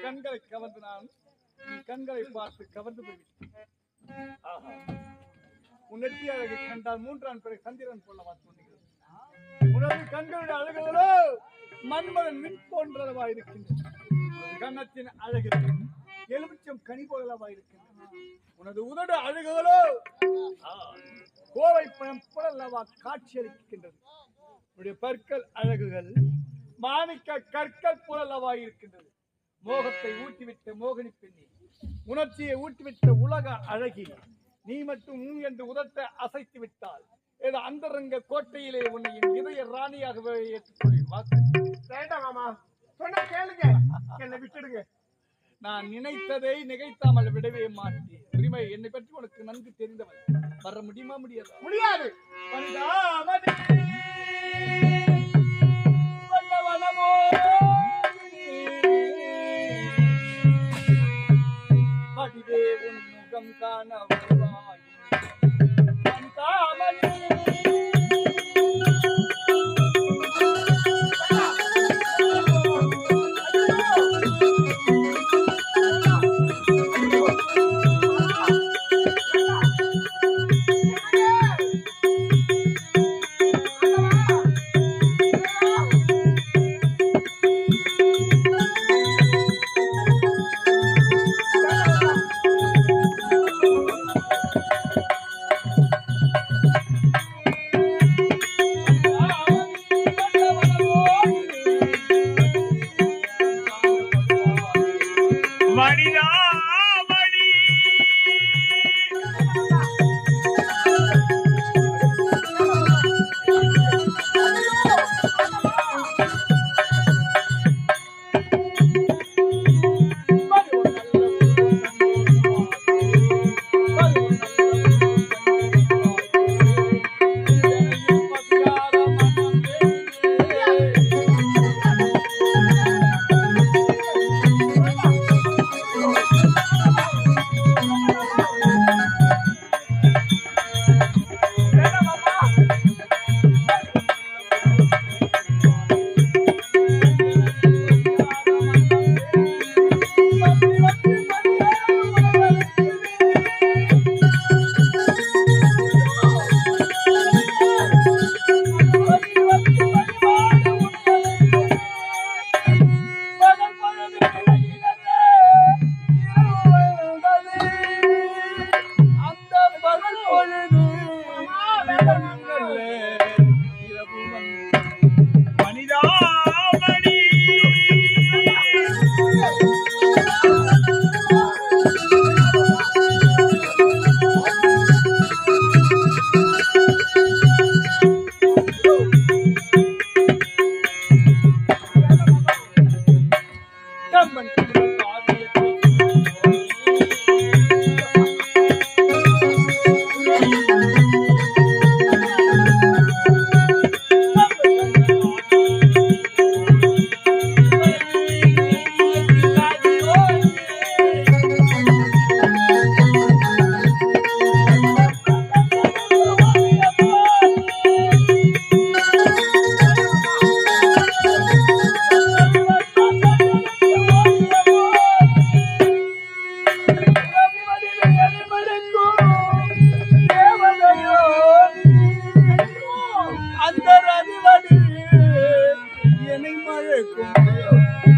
கண்களை கவர்ந்து நான் கண்களை பார்த்து கவர்ந்து போய்விட்டேன். உன்னெட்டி அழகு கண்டால் மூன்றாம் பிறகு சந்திரன் போல வார்த்தை உனது கண்களுடைய அழகுகளோ மன்மதன் மின் போன்றளவா இருக்கின்றது. கன்னத்தின் அழகு எலுமிச்சம் கனி போலவா இருக்கின்றது. உனது உதடு அழகுகளோ கோவை பழம் போலவா காட்சியளிக்கின்றது. உன்னுடைய பற்கள் அழகுகள் மாணிக்க கற்கள் போலவா இருக்கின்றது. மோகத்தை ஊட்டிவிட்ட மோகினி பெண்ணி, உணர்ச்சியை ஊட்டிவிட்ட உலக அழகி, நீ மட்டும் என்று உதட்ட அசைத்து விட்டால் ஏதோ அந்தரங்க கோட்டையிலே உன்னை என் இதய ராணியாகவே ஏற்றுக்கொள்வேன். சொன்ன கேளுங்க, என்னை விட்டுடுங்க. நான் நினைத்ததை நிகழ்த்தாமல் விடவே மாட்டேன். உரிமை என்னை பற்றி உனக்கு நன்கு தெரிந்தவன். வர முடியுமா? முடியாது. முடியாது. உன் முகம் காண வருவாய்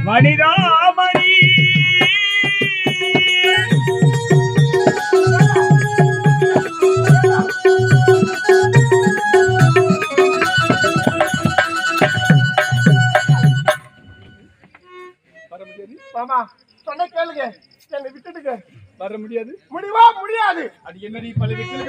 மணிராமணி மாமா சொன்ன கேளுங்க, என்னை விட்டுடுங்க. வர முடியாது. முடிவா? முடியாது. அது என்ன நீ பல வீட்டில்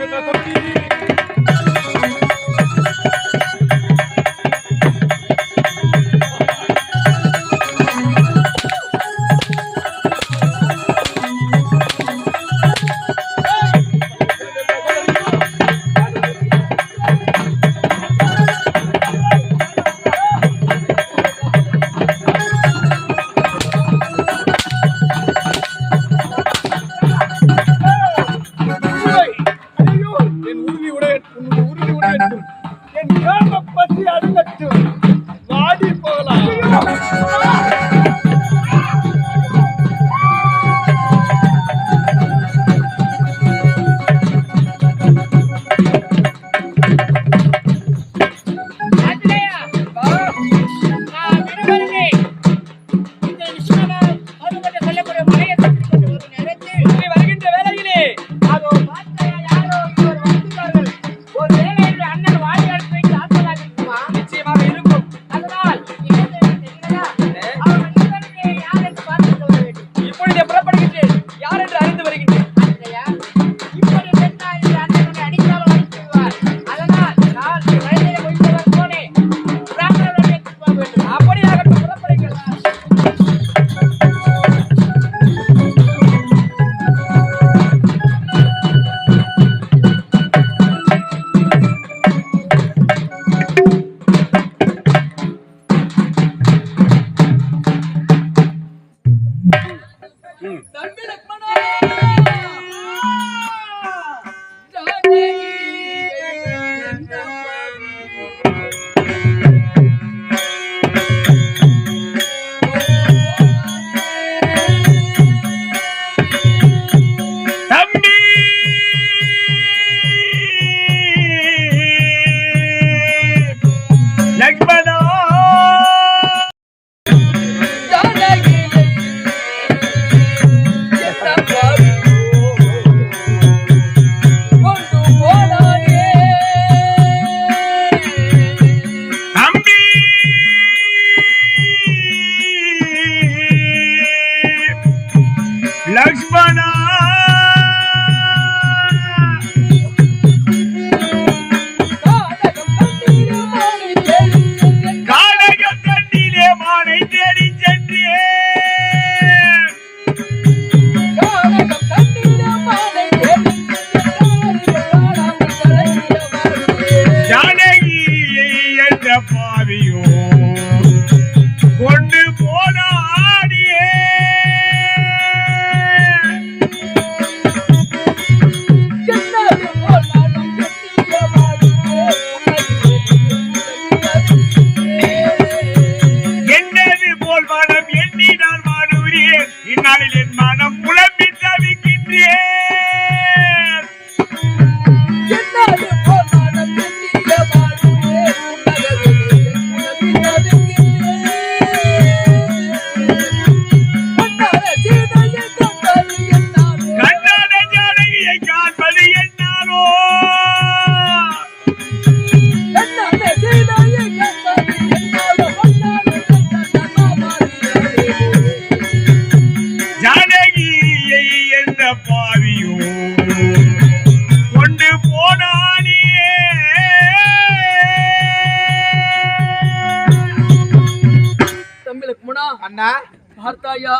அண்ணா பார்த்தாயா,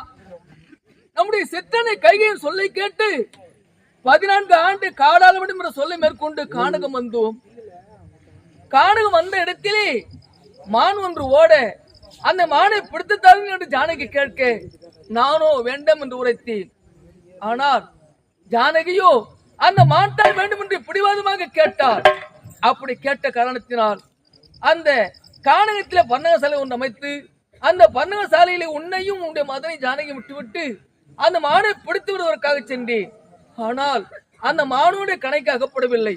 நம்முடைய சித்தனை கைகையின் சொல்லை கேட்டு 14 ஆண்டு காடாளவிடும் என்ற சொல்லை மேற்கொண்டு கானகம் வந்தோம். கானகம் வந்த இடத்திலே மான் ஒன்று ஓட, அந்த மானை பிடித்து தருங்கள் என்று ஜானகி கேட்க நானோ வேண்டாம் என்று உரைத்தேன். ஆனால் ஜானகியோ அந்த மான் தான் வேண்டும் என்று பிடிவாதமாக கேட்டார். அப்படி கேட்ட காரணத்தினால் அந்த கானகத்திலே பன்னக சாலை ஒன்று அமைத்து, அந்த பன்னக சாலையிலே உன்னையும் உன்னுடைய மதனை ஜானகி விட்டுவிட்டு அந்த மானை பிடித்து விடுவதற்காக சென்றேன். ஆனால் அந்த மானுடைய கணைக்கு அகப்படவில்லை.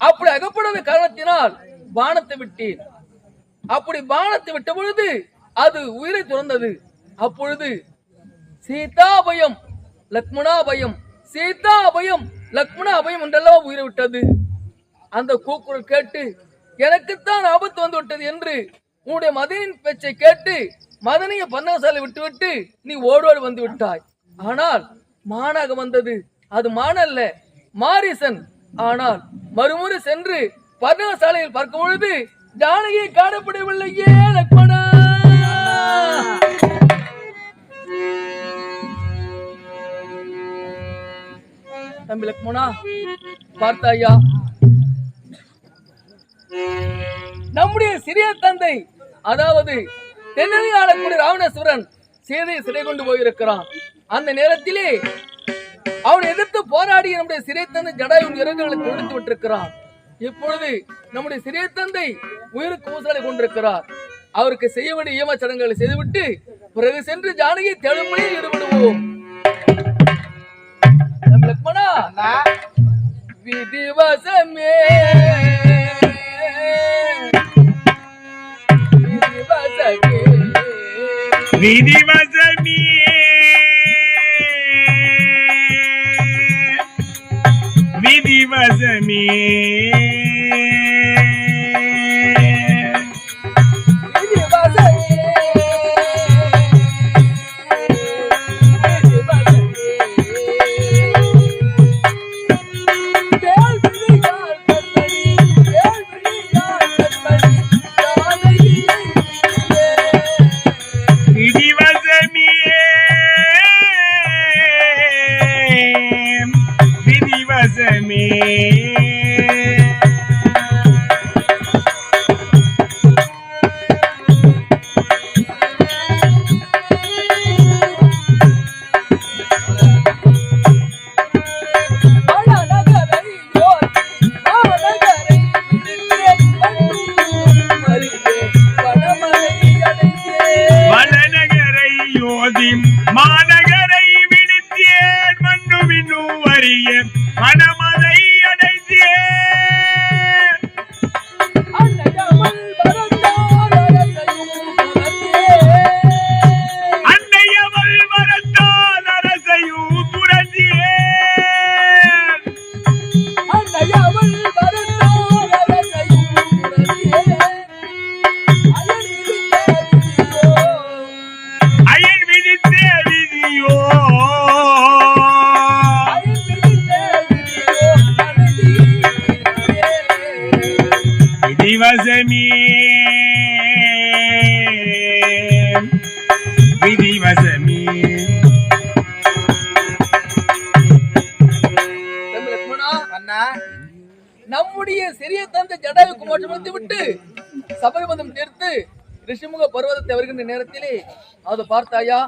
அப்படி அகப்படாத காரணத்தினால் பானத்தை விட்டேன். அப்படி பானத்தை விட்ட பொழுது அது உயிரை துறந்தது. அப்பொழுது சீதா அபயம் லக்ஷ்மணா அபயம், சீதா அபயம் லக்ஷ்மணா அபயம் என்றெல்லாம் உயிரை விட்டது. அந்த கூக்குரல் கேட்டு எனக்குத்தான் ஆபத்து வந்து விட்டது என்று உன்னுடைய மதனின் பேச்சை கேட்டு மதனிய பன்னகசாலை விட்டுவிட்டு நீ ஓடோடு வந்து விட்டாய். ஆனால் மானாக வந்தது அது மானல்ல, மாரிசன். ஆனால் மறுமுறை சென்று பன்னகசாலையில் பார்க்கும் பொழுது ஜானகியை காணப்படவில்லையே லக்ஷ்மணா. தம்பி லக்ஷ்மணா, பார்த்தாயா, நம்முடைய சிறிய தந்தை அதாவது தென்னலை ஆளக்கூடிய ராவணேஸ்வரன் சீதையை சிறை கொண்டு போயிருக்கிறான். அந்த நேரத்திலே அவனை எதிர்த்து போராடி நம்முடைய சிறிய தந்தை ஜடாயுவின் இறங்குகளை கொடுத்து விட்டிருக்கிறான். இப்பொழுது நம்முடைய சிறிய தந்தை உயிருக்கு ஊசலை கொண்டிருக்கிறார். அவருக்கு செய்ய வேண்டிய ஈம சடங்குகளை செய்துவிட்டு பிறகு சென்று ஜானகியை தேடும்படி ஈடுபடுவோம். லக்ஷ்மணா, விதிவசமே விதிவசமே விதிவசமே மாநகரை விடுத்தேன் மண்ணு விண்ணு வரிய மனமதை அடைத்தேன். அன்னையவள் வரத்தான் அரசையும் துறந்தேன். அயன் விதித்தே விதியோ விதிவசமே விதிவசமே. நம்முடைய சிறிய தந்தை ஜடாயுக்கு மோட்சம் விட்டு சபரிபதம் தீர்த்து ரிஷிமுக பர்வதத்தை வருகின்ற நேரத்திலே அதை பார்த்தாயா,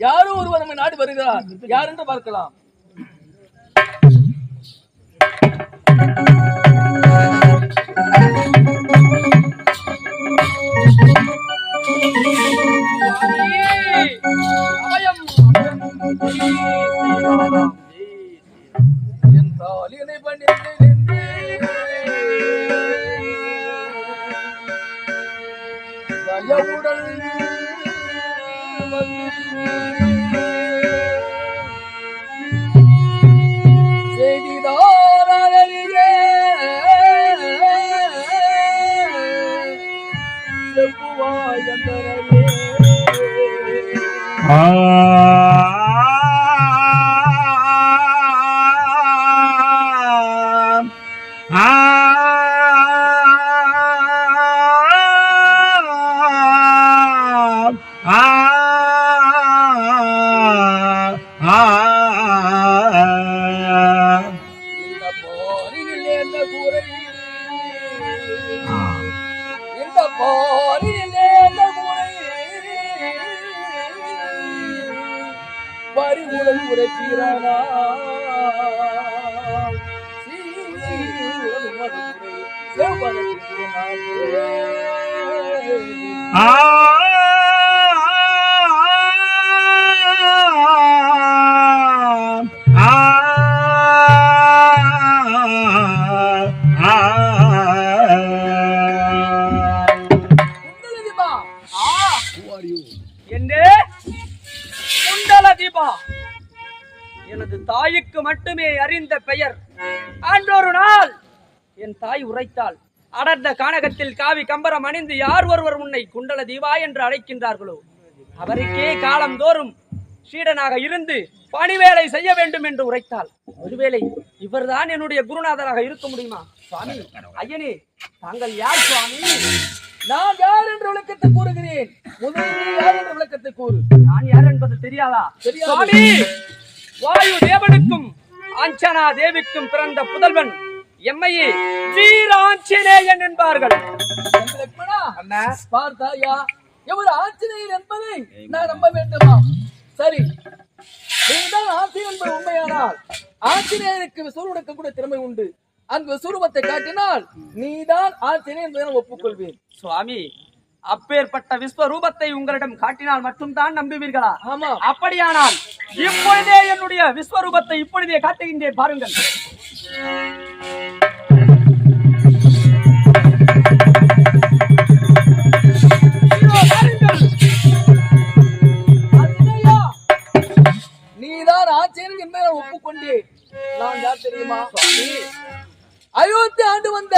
யாரோ ஒருவர் நம்ம நாடு வருகிறார். யார் என்று பார்க்கலாம். இந்த போரிலே முறை பறிவுடன் உரைக்கிறானா எனது தாய்க்கு மட்டுமே அறிந்த பெயர். அன்றொரு நாள் என் தாய் உரைத்தாள், அடர்ந்த கானகத்தில் காவி கம்பரம் அணிந்து யார் ஒருவர் உன்னை குண்டல தீபா என்று அழைக்கின்றார்களோ அவருக்கே காலந்தோறும் சீடனாக இருந்து பணிவேலை செய்ய வேண்டும் என்று உரைத்தாள். ஒருவேளை இவர்தான் என்னுடைய குருநாதராக இருக்க முடியுமா? சுவாமி, ஐயனே, தாங்கள் யார் சுவாமி? நான் யார் என்று விளக்கத்தை கூறுகிறேன். முதலில் யார் என்று விளக்கத்தை கூறு. நான் யார் என்பது தெரியாதா? சுவாமி, வாயு தேவனுக்கும் ஆஞ்சனா தேவிக்கும் பிறந்த புதல்வன் எம்மையே வீராஞ்சனேயன் என்பார்கள். அண்ணா பார்த்தாயா, எவர் ஆஞ்சநேயர் என்பதை நான் நம்ப வேண்டுமா? சரி, நீதான் ஆஞ்சநேயர் என்பது உண்மையானால் ஆஞ்சநேயருக்கு விஸ்வரூபம் கூட திறமை உண்டு. அந்த விஸ்வரூபத்தை காட்டினால் நீதான் ஆஞ்சநேயர் என்பதை நான் ஒப்புக்கொள்வேன். சுவாமி, அப்பேற்பட்ட விஸ்வரூபத்தை உங்களிடம் காட்டினால் மட்டும்தான் நம்புவீர்களா? ஆமா. அப்படியானால் இப்பொழுதே என்னுடைய விஸ்வரூபத்தை இப்பொழுதே காட்டுகின்றேன், பாருங்கள். நீதான் ஆச்சரியம் என்பதை நான் ஒப்புக்கொண்டேன். நான் யார் தெரியுமா? அயோத்தி ஆண்டு வந்த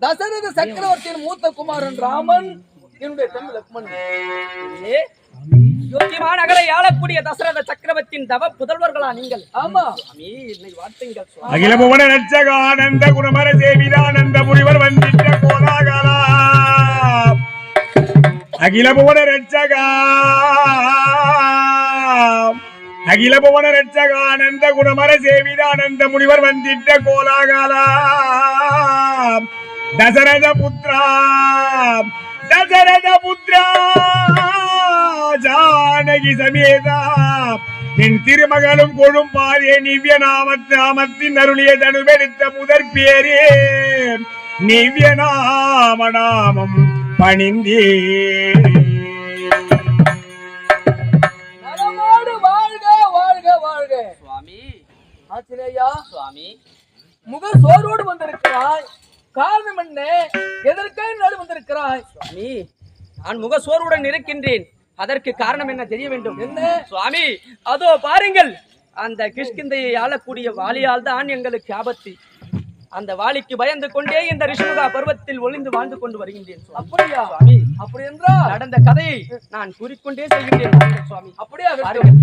தசரத சக்கரவர்த்தியின் மூத்த குமாரன் ராமன், என்னுடைய தம்பி லக்ஷ்மணன். யோத்தியமான நகரை ஆளக்கூடிய தசரத சக்கரவர்த்தியின் தவ புதல்வர்களா நீங்கள்? ஆமா. என்னை வாழ்த்துங்கள். அகில புவன ரட்சக ஆனந்த குணமர சேவிதானந்த முனிவர் வந்திட்ட கோலாகலா. அகில புவன ரட்சக அகில புவன ரட்சக ஆனந்த குணமர சேவிதானந்த முனிவர் வந்திட்ட கோலாகலா. தசரத புத்ரா ஜானகி சமேதா என் திருமகனும் கொழும் பாரே நிவ்ய நாமத்தின் அருளிய தனுவெடுத்த முதற் பேரே நிவ்ய நாமம் பணிந்தே. வாழ்க வாழ்க வாழ்க. சுவாமி, ஆச்சரியா, சுவாமி, முக சோரோடு வந்திருக்கிறாய், காரணம் என்ன? எதற்காக நாடு வந்திருக்கிறாய்? சுவாமி, நான் முக சோர்வுடன் இருக்கின்றேன். அதற்கு காரணம் என்ன தெரிய வேண்டும்? என்ன சுவாமி? அதோ பாருங்கள், அந்த கிஷ்கிந்தையை ஆளக்கூடிய வாலியால் தான் எங்களுக்கு ஆபத்து. அந்த வாலிக்கு பயந்து கொண்டே இந்த ரிஷமுகா பருவத்தில் ஒளிந்து வாழ்ந்து கொண்டு வருகின்றேன். அப்படியா? சுவாமி, அப்படி என்றால் நடந்த கதையை நான் கூறிக்கொண்டே செல்கின்றேன் சுவாமி. அப்படியா? பாருங்கள்.